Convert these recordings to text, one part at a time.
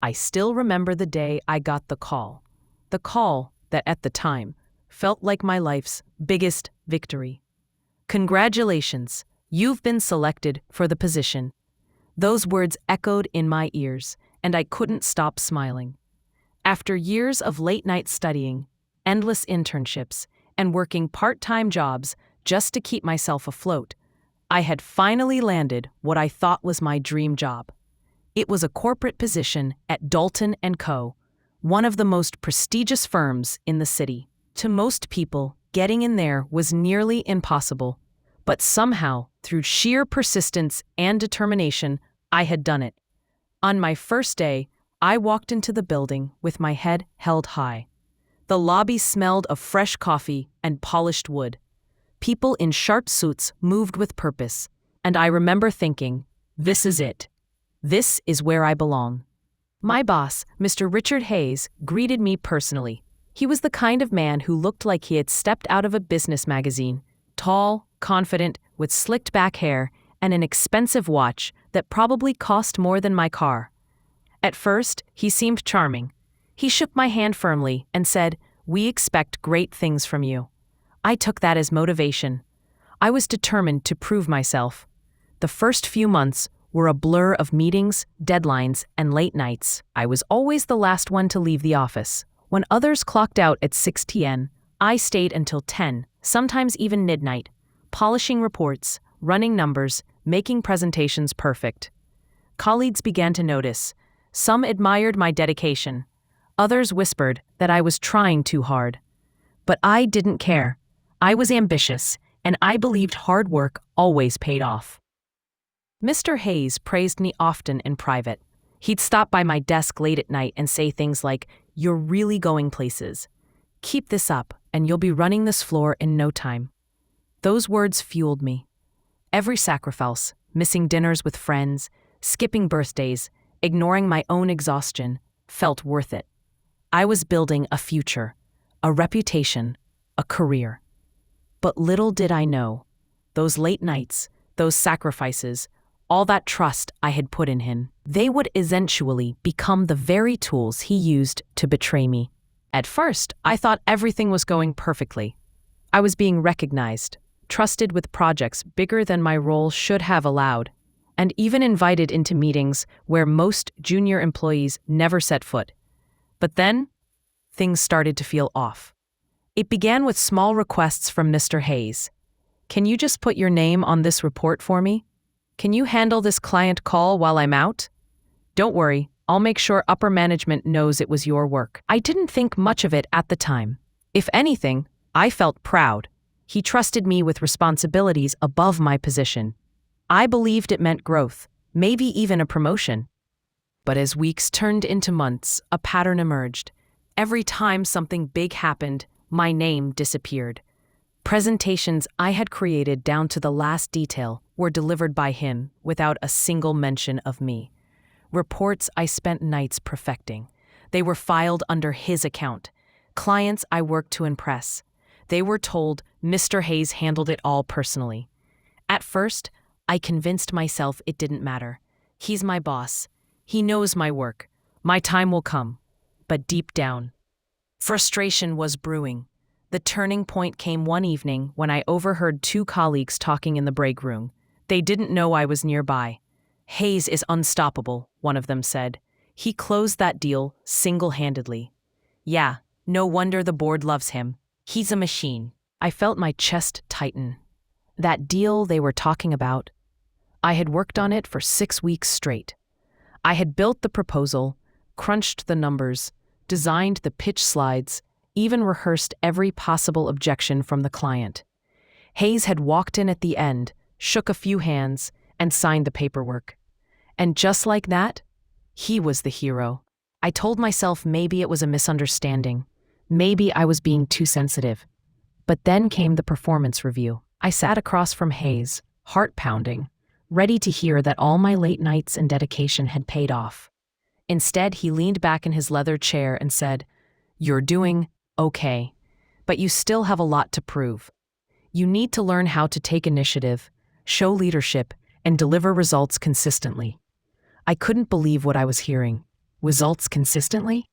I still remember the day I got the call. The call that at the time felt like my life's biggest victory. Congratulations, you've been selected for the position. Those words echoed in my ears, and I couldn't stop smiling. After years of late-night studying, endless internships, and working part-time jobs just to keep myself afloat, I had finally landed what I thought was my dream job. It was a corporate position at Dalton & Co., one of the most prestigious firms in the city. To most people, getting in there was nearly impossible, but somehow, through sheer persistence and determination, I had done it. On my first day, I walked into the building with my head held high. The lobby smelled of fresh coffee and polished wood. People in sharp suits moved with purpose, and I remember thinking, this is it. This is where I belong. My boss, Mr. Richard Hayes, greeted me personally. He was the kind of man who looked like he had stepped out of a business magazine, tall, confident, with slicked back hair, and an expensive watch that probably cost more than my car. At first, he seemed charming. He shook my hand firmly and said, "We expect great things from you." I took that as motivation. I was determined to prove myself. The first few months were a blur of meetings, deadlines, and late nights. I was always the last one to leave the office. When others clocked out at 6 p.m., I stayed until 10, sometimes even midnight, polishing reports, running numbers, making presentations perfect. Colleagues began to notice. Some admired my dedication. Others whispered that I was trying too hard. But I didn't care. I was ambitious, and I believed hard work always paid off. Mr. Hayes praised me often in private. He'd stop by my desk late at night and say things like, "You're really going places. Keep this up, and you'll be running this floor in no time." Those words fueled me. Every sacrifice, missing dinners with friends, skipping birthdays, ignoring my own exhaustion, felt worth it. I was building a future, a reputation, a career. But little did I know, those late nights, those sacrifices, all that trust I had put in him, they would eventually become the very tools he used to betray me. At first, I thought everything was going perfectly. I was being recognized, trusted with projects bigger than my role should have allowed, and even invited into meetings where most junior employees never set foot. But then, things started to feel off. It began with small requests from Mr. Hayes. "Can you just put your name on this report for me? Can you handle this client call while I'm out? Don't worry, I'll make sure upper management knows it was your work." I didn't think much of it at the time. If anything, I felt proud. He trusted me with responsibilities above my position. I believed it meant growth, maybe even a promotion. But as weeks turned into months, a pattern emerged. Every time something big happened, my name disappeared. Presentations I had created down to the last detail were delivered by him without a single mention of me. Reports I spent nights perfecting. They were filed under his account. Clients I worked to impress. They were told Mr. Hayes handled it all personally. At first, I convinced myself it didn't matter. He's my boss. He knows my work. My time will come. But deep down, frustration was brewing. The turning point came one evening when I overheard two colleagues talking in the break room. They didn't know I was nearby. "Hayes is unstoppable," one of them said. "He closed that deal single-handedly." "Yeah, no wonder the board loves him. He's a machine." I felt my chest tighten. That deal they were talking about, I had worked on it for 6 weeks straight. I had built the proposal, crunched the numbers, designed the pitch slides, even rehearsed every possible objection from the client. Hayes had walked in at the end, shook a few hands, and signed the paperwork. And just like that, he was the hero. I told myself maybe it was a misunderstanding. Maybe I was being too sensitive. But then came the performance review. I sat across from Hayes, heart pounding, ready to hear that all my late nights and dedication had paid off. Instead, he leaned back in his leather chair and said, "You're doing okay, but you still have a lot to prove. You need to learn how to take initiative, show leadership, and deliver results consistently." I couldn't believe what I was hearing. Results consistently?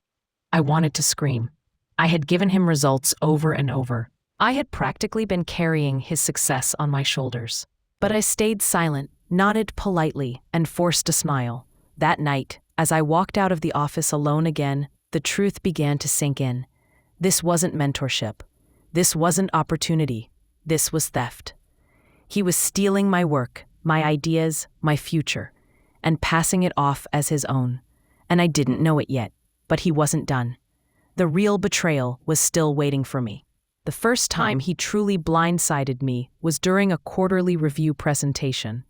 I wanted to scream. I had given him results over and over. I had practically been carrying his success on my shoulders. But I stayed silent, nodded politely, and forced a smile. That night, as I walked out of the office alone again, the truth began to sink in. This wasn't mentorship. This wasn't opportunity. This was theft. He was stealing my work, my ideas, my future, and passing it off as his own. And I didn't know it yet, but he wasn't done. The real betrayal was still waiting for me. The first time he truly blindsided me was during a quarterly review presentation.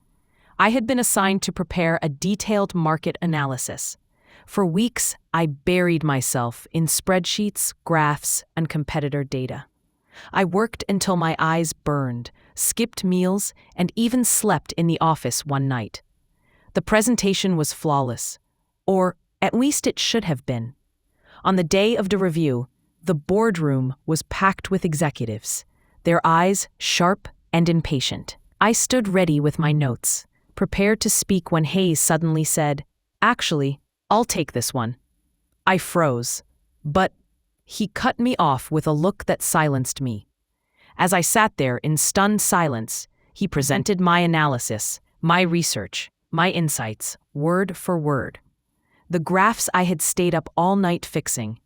I had been assigned to prepare a detailed market analysis. For weeks, I buried myself in spreadsheets, graphs, and competitor data. I worked until my eyes burned, skipped meals, and even slept in the office one night. The presentation was flawless, or at least it should have been. On the day of the review, the boardroom was packed with executives, their eyes sharp and impatient. I stood ready with my notes, prepared to speak when Hayes suddenly said, "Actually, I'll take this one." I froze, but he cut me off with a look that silenced me. As I sat there in stunned silence, he presented my analysis, my research, my insights, word for word. The graphs I had stayed up all night fixing,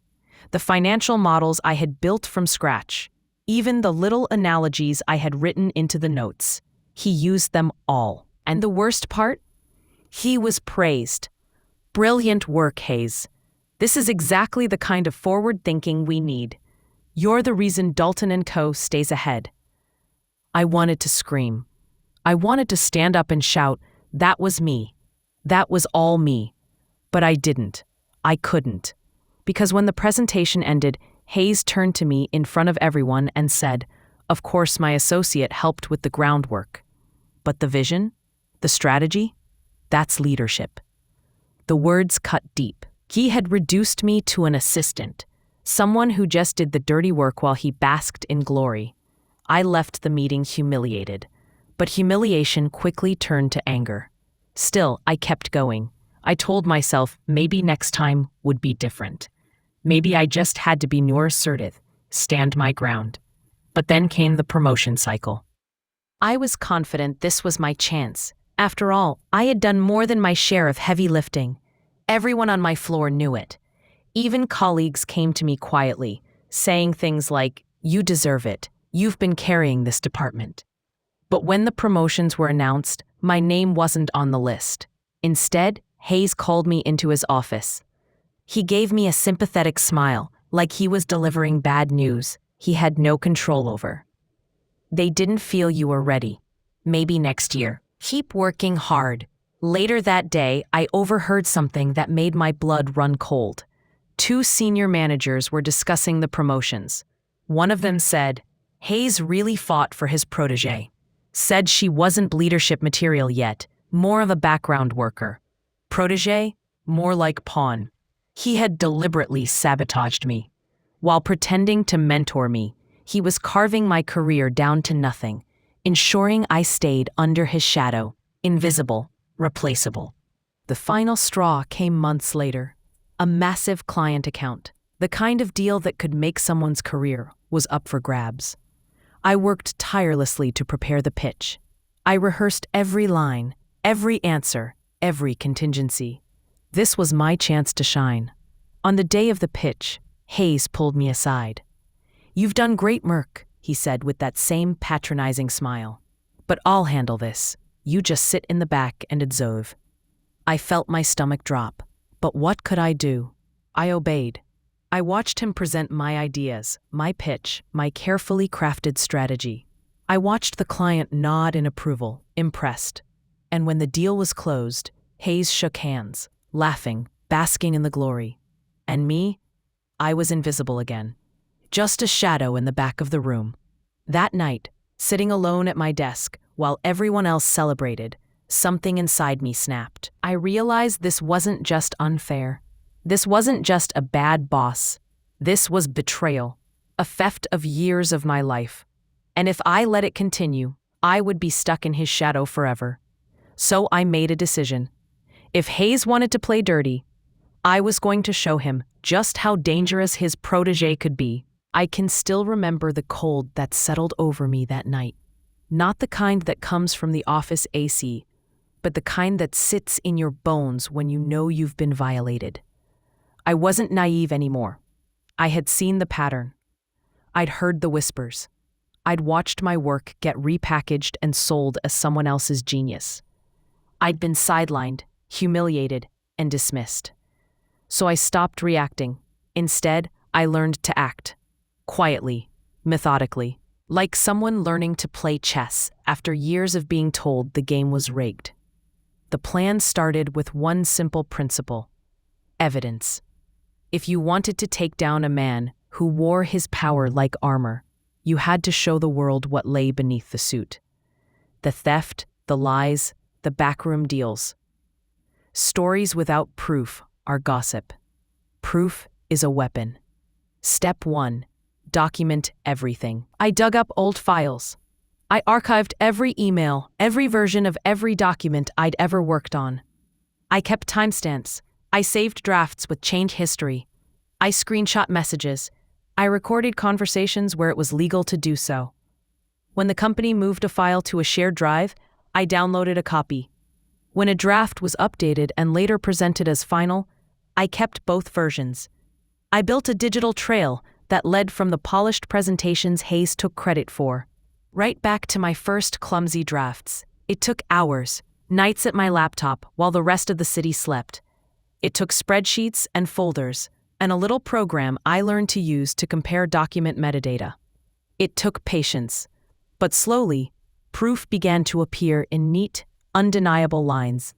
the financial models I had built from scratch, even the little analogies I had written into the notes. He used them all. And the worst part? He was praised. "Brilliant work, Hayes. This is exactly the kind of forward thinking we need. You're the reason Dalton & Co. stays ahead." I wanted to scream. I wanted to stand up and shout, "That was me. That was all me." But I didn't. I couldn't. Because when the presentation ended, Hayes turned to me in front of everyone and said, "Of course my associate helped with the groundwork. But the vision? The strategy? That's leadership." The words cut deep. He had reduced me to an assistant, someone who just did the dirty work while he basked in glory. I left the meeting humiliated, but humiliation quickly turned to anger. Still, I kept going. I told myself maybe next time would be different. Maybe I just had to be more assertive, stand my ground. But then came the promotion cycle. I was confident this was my chance. After all, I had done more than my share of heavy lifting. Everyone on my floor knew it. Even colleagues came to me quietly, saying things like, "You deserve it. You've been carrying this department." But when the promotions were announced, my name wasn't on the list. Instead, Hayes called me into his office. He gave me a sympathetic smile, like he was delivering bad news he had no control over. "They didn't feel you were ready. Maybe next year. Keep working hard." Later that day, I overheard something that made my blood run cold. Two senior managers were discussing the promotions. One of them said, "Hayes really fought for his protégé. Said she wasn't leadership material yet, more of a background worker. Protégé? More like pawn." He had deliberately sabotaged me. While pretending to mentor me, he was carving my career down to nothing, ensuring I stayed under his shadow, invisible, replaceable. The final straw came months later. A massive client account, the kind of deal that could make someone's career, was up for grabs. I worked tirelessly to prepare the pitch. I rehearsed every line, every answer, every contingency. This was my chance to shine. On the day of the pitch, Hayes pulled me aside. "You've done great work," he said with that same patronizing smile. "But I'll handle this. You just sit in the back and observe." I felt my stomach drop. But what could I do? I obeyed. I watched him present my ideas, my pitch, my carefully crafted strategy. I watched the client nod in approval, impressed. And when the deal was closed, Hayes shook hands, laughing, basking in the glory. And me? I was invisible again. Just a shadow in the back of the room. That night, sitting alone at my desk, while everyone else celebrated, something inside me snapped. I realized this wasn't just unfair. This wasn't just a bad boss. This was betrayal, a theft of years of my life. And if I let it continue, I would be stuck in his shadow forever. So I made a decision. If Hayes wanted to play dirty, I was going to show him just how dangerous his protege could be. I can still remember the cold that settled over me that night. Not the kind that comes from the office AC, but the kind that sits in your bones when you know you've been violated. I wasn't naive anymore. I had seen the pattern. I'd heard the whispers. I'd watched my work get repackaged and sold as someone else's genius. I'd been sidelined, humiliated, and dismissed. So I stopped reacting. Instead, I learned to act. Quietly, methodically, like someone learning to play chess after years of being told the game was rigged. The plan started with one simple principle: evidence. If you wanted to take down a man who wore his power like armor, you had to show the world what lay beneath the suit. The theft, the lies, the backroom deals. Stories without proof are gossip. Proof is a weapon. Step 1. Document everything. I dug up old files. I archived every email, every version of every document I'd ever worked on. I kept timestamps. I saved drafts with change history. I screenshot messages. I recorded conversations where it was legal to do so. When the company moved a file to a shared drive, I downloaded a copy. When a draft was updated and later presented as final, I kept both versions. I built a digital trail that led from the polished presentations Hayes took credit for, right back to my first clumsy drafts. It took hours, nights at my laptop while the rest of the city slept. It took spreadsheets and folders, and a little program I learned to use to compare document metadata. It took patience, but slowly, proof began to appear in neat, undeniable lines.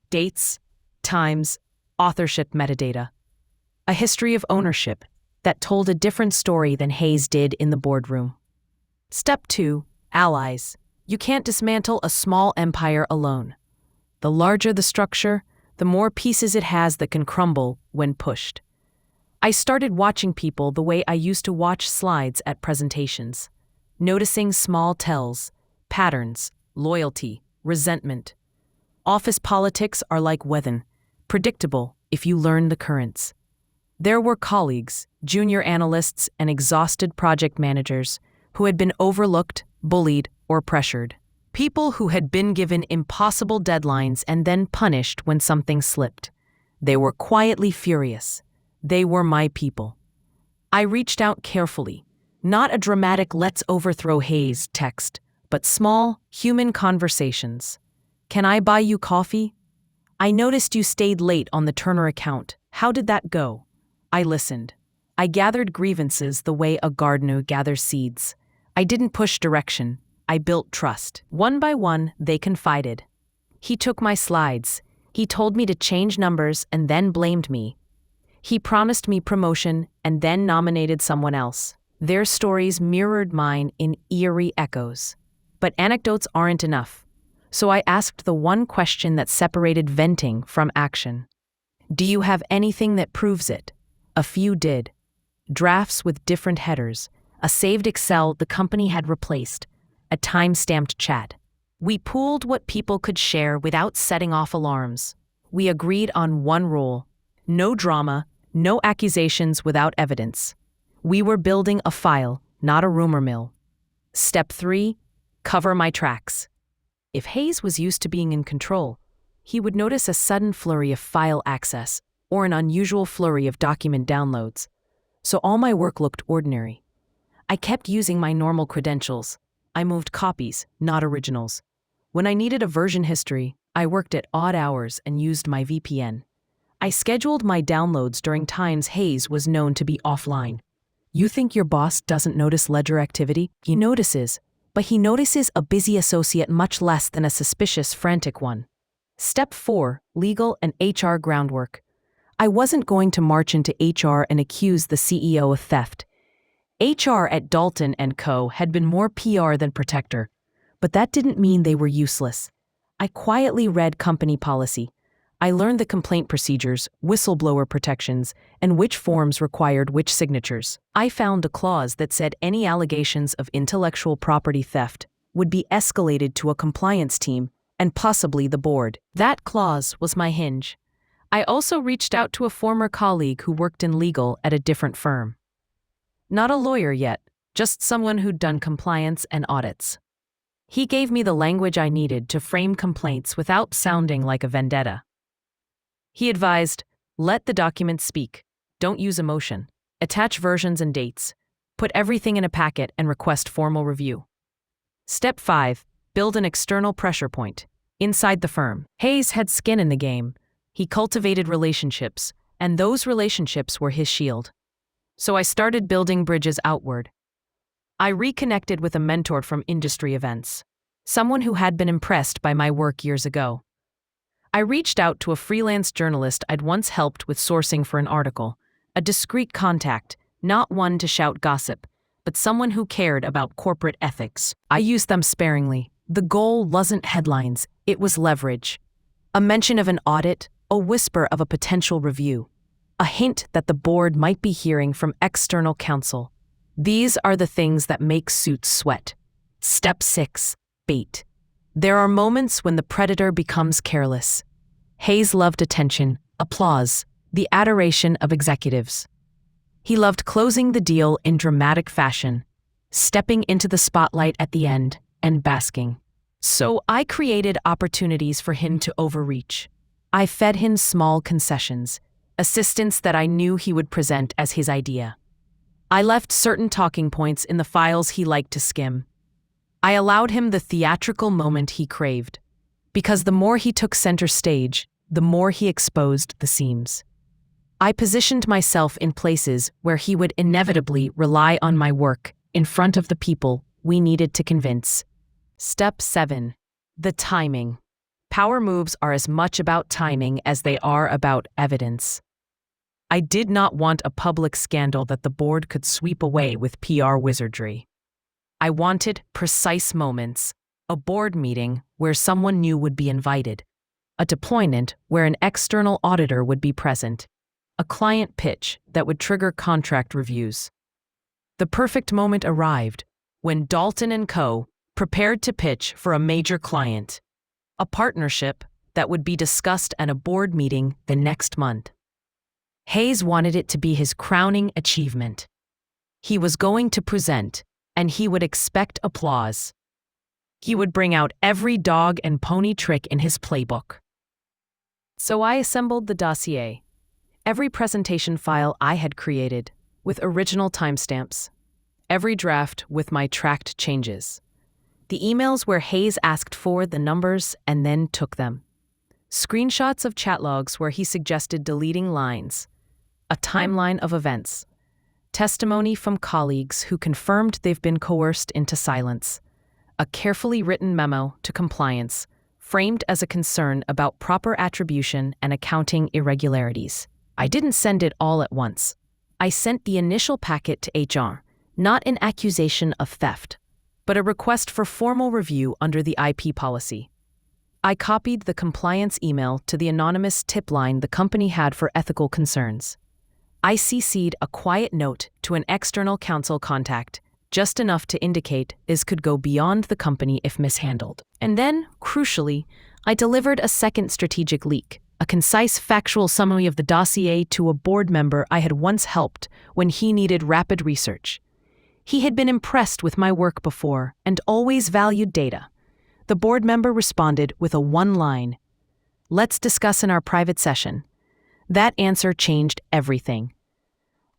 Dates, times, authorship metadata. A history of ownership that told a different story than Hayes did in the boardroom. Step 2. Allies. You can't dismantle a small empire alone. The larger the structure, the more pieces it has that can crumble when pushed. I started watching people the way I used to watch slides at presentations, noticing small tells, patterns, loyalty, resentment. Office politics are like weather, predictable if you learn the currents. There were colleagues, junior analysts, and exhausted project managers who had been overlooked, bullied, or pressured. People who had been given impossible deadlines and then punished when something slipped. They were quietly furious. They were my people. I reached out carefully, not a dramatic "let's overthrow Hayes" text, but small, human conversations. "Can I buy you coffee? I noticed you stayed late on the Turner account. How did that go?" I listened. I gathered grievances the way a gardener gathers seeds. I didn't push direction. I built trust. One by one, they confided. He took my slides. He told me to change numbers and then blamed me. He promised me promotion and then nominated someone else. Their stories mirrored mine in eerie echoes. But anecdotes aren't enough. So I asked the one question that separated venting from action. Do you have anything that proves it? A few did. Drafts with different headers, a saved Excel the company had replaced, a time-stamped chat. We pooled what people could share without setting off alarms. We agreed on one rule: no drama, no accusations without evidence. We were building a file, not a rumor mill. Step 3, cover my tracks. If Hayes was used to being in control, he would notice a sudden flurry of file access or an unusual flurry of document downloads. So all my work looked ordinary. I kept using my normal credentials. I moved copies, not originals. When I needed a version history, I worked at odd hours and used my VPN. I scheduled my downloads during times Hayes was known to be offline. You think your boss doesn't notice ledger activity? He notices, but he notices a busy associate much less than a suspicious, frantic one. Step 4, legal and HR groundwork. I wasn't going to march into HR and accuse the CEO of theft. HR at Dalton & Co. had been more PR than protector, but that didn't mean they were useless. I quietly read company policy. I learned the complaint procedures, whistleblower protections, and which forms required which signatures. I found a clause that said any allegations of intellectual property theft would be escalated to a compliance team and possibly the board. That clause was my hinge. I also reached out to a former colleague who worked in legal at a different firm. Not a lawyer yet, just someone who'd done compliance and audits. He gave me the language I needed to frame complaints without sounding like a vendetta. He advised, let the document speak, don't use emotion, attach versions and dates, put everything in a packet and request formal review. Step 5, build an external pressure point. Inside the firm, Hayes had skin in the game. He cultivated relationships, and those relationships were his shield. So I started building bridges outward. I reconnected with a mentor from industry events, someone who had been impressed by my work years ago. I reached out to a freelance journalist I'd once helped with sourcing for an article, a discreet contact, not one to shout gossip, but someone who cared about corporate ethics. I used them sparingly. The goal wasn't headlines, it was leverage. A mention of an audit, a whisper of a potential review, a hint that the board might be hearing from external counsel. These are the things that make suits sweat. Step 6, bait. There are moments when the predator becomes careless. Hayes loved attention, applause, the adoration of executives. He loved closing the deal in dramatic fashion, stepping into the spotlight at the end and basking. So I created opportunities for him to overreach. I fed him small concessions, assistance that I knew he would present as his idea. I left certain talking points in the files he liked to skim. I allowed him the theatrical moment he craved, because the more he took center stage, the more he exposed the seams. I positioned myself in places where he would inevitably rely on my work in front of the people we needed to convince. Step 7. The timing. Power moves are as much about timing as they are about evidence. I did not want a public scandal that the board could sweep away with PR wizardry. I wanted precise moments, a board meeting where someone new would be invited, a deployment where an external auditor would be present, a client pitch that would trigger contract reviews. The perfect moment arrived when Dalton and Co. prepared to pitch for a major client, a partnership that would be discussed at a board meeting the next month. Hayes wanted it to be his crowning achievement. He was going to present, and he would expect applause. He would bring out every dog and pony trick in his playbook. So I assembled the dossier, every presentation file I had created, with original timestamps, every draft with my tracked changes, the emails where Hayes asked for the numbers and then took them, screenshots of chat logs where he suggested deleting lines, a timeline of events, testimony from colleagues who confirmed they've been coerced into silence, a carefully written memo to compliance, framed as a concern about proper attribution and accounting irregularities. I didn't send it all at once. I sent the initial packet to HR, not an accusation of theft, but a request for formal review under the IP policy. I copied the compliance email to the anonymous tip line the company had for ethical concerns. I CC'd a quiet note to an external counsel contact, just enough to indicate this could go beyond the company if mishandled. And then, crucially, I delivered a second strategic leak, a concise factual summary of the dossier to a board member I had once helped when he needed rapid research. He had been impressed with my work before and always valued data. The board member responded with a one-line, "Let's discuss in our private session." That answer changed everything.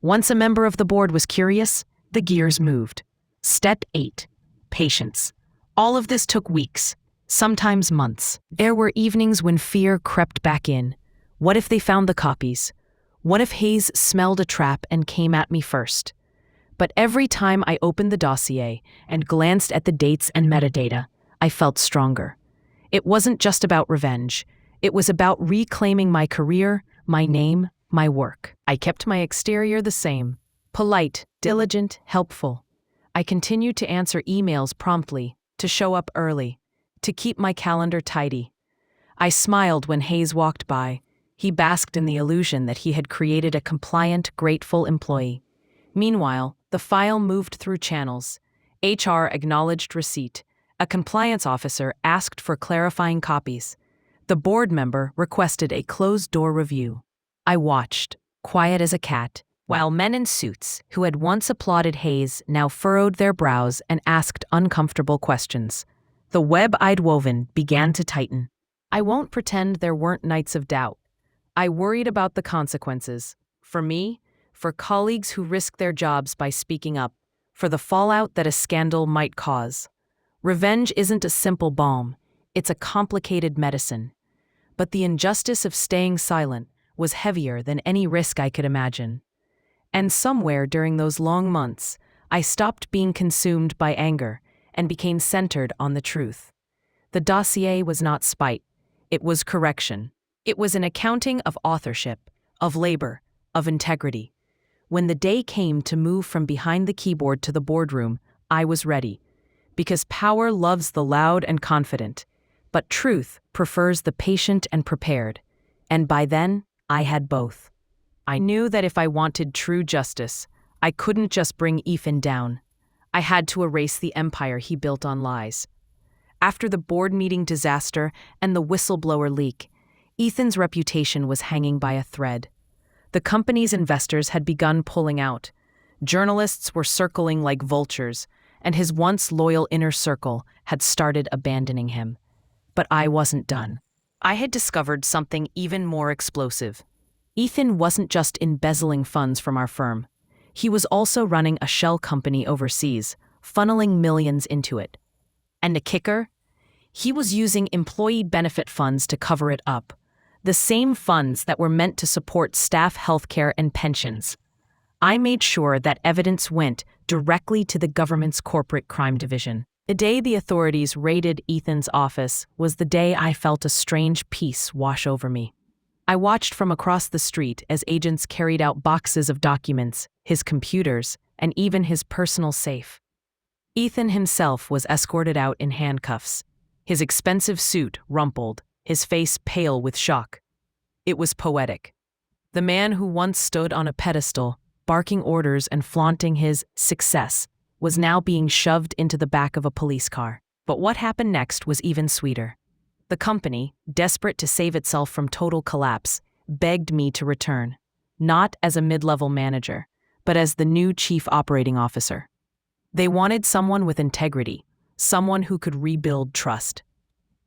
Once a member of the board was curious, the gears moved. Step 8. Patience. All of this took weeks, sometimes months. There were evenings when fear crept back in. What if they found the copies? What if Hayes smelled a trap and came at me first? But every time I opened the dossier and glanced at the dates and metadata, I felt stronger. It wasn't just about revenge. It was about reclaiming my career, my name, my work. I kept my exterior the same. Polite, diligent, helpful. I continued to answer emails promptly, to show up early, to keep my calendar tidy. I smiled when Hayes walked by. He basked in the illusion that he had created a compliant, grateful employee. Meanwhile, the file moved through channels. HR acknowledged receipt. A compliance officer asked for clarifying copies. The board member requested a closed-door review. I watched, quiet as a cat, while men in suits who had once applauded Hayes now furrowed their brows and asked uncomfortable questions. The web I'd woven began to tighten. I won't pretend there weren't nights of doubt. I worried about the consequences. For me, for colleagues who risk their jobs by speaking up, for the fallout that a scandal might cause. Revenge isn't a simple balm, it's a complicated medicine. But the injustice of staying silent was heavier than any risk I could imagine. And somewhere during those long months, I stopped being consumed by anger and became centered on the truth. The dossier was not spite, it was correction. It was an accounting of authorship, of labor, of integrity. When the day came to move from behind the keyboard to the boardroom, I was ready. Because power loves the loud and confident, but truth prefers the patient and prepared. And by then, I had both. I knew that if I wanted true justice, I couldn't just bring Ethan down. I had to erase the empire he built on lies. After the board meeting disaster and the whistleblower leak, Ethan's reputation was hanging by a thread. The company's investors had begun pulling out. Journalists were circling like vultures, and his once loyal inner circle had started abandoning him. But I wasn't done. I had discovered something even more explosive. Ethan wasn't just embezzling funds from our firm. He was also running a shell company overseas, funneling millions into it. And the kicker? He was using employee benefit funds to cover it up. The same funds that were meant to support staff healthcare and pensions. I made sure that evidence went directly to the government's corporate crime division. The day the authorities raided Ethan's office was the day I felt a strange peace wash over me. I watched from across the street as agents carried out boxes of documents, his computers, and even his personal safe. Ethan himself was escorted out in handcuffs, his expensive suit rumpled, his face pale with shock. It was poetic. The man who once stood on a pedestal, barking orders and flaunting his success, was now being shoved into the back of a police car. But what happened next was even sweeter. The company, desperate to save itself from total collapse, begged me to return, not as a mid-level manager, but as the new chief operating officer. They wanted someone with integrity, someone who could rebuild trust.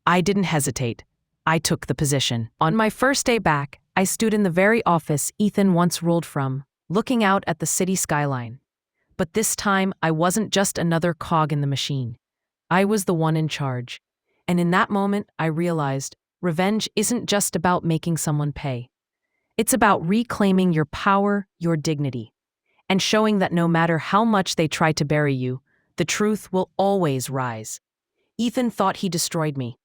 I didn't hesitate. I took the position. On my first day back, I stood in the very office Ethan once ruled from, looking out at the city skyline. But this time, I wasn't just another cog in the machine. I was the one in charge. And in that moment, I realized revenge isn't just about making someone pay. It's about reclaiming your power, your dignity, and showing that no matter how much they try to bury you, the truth will always rise. Ethan thought he destroyed me.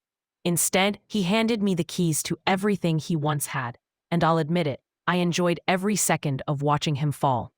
Instead, he handed me the keys to everything he once had, and I'll admit it, I enjoyed every second of watching him fall.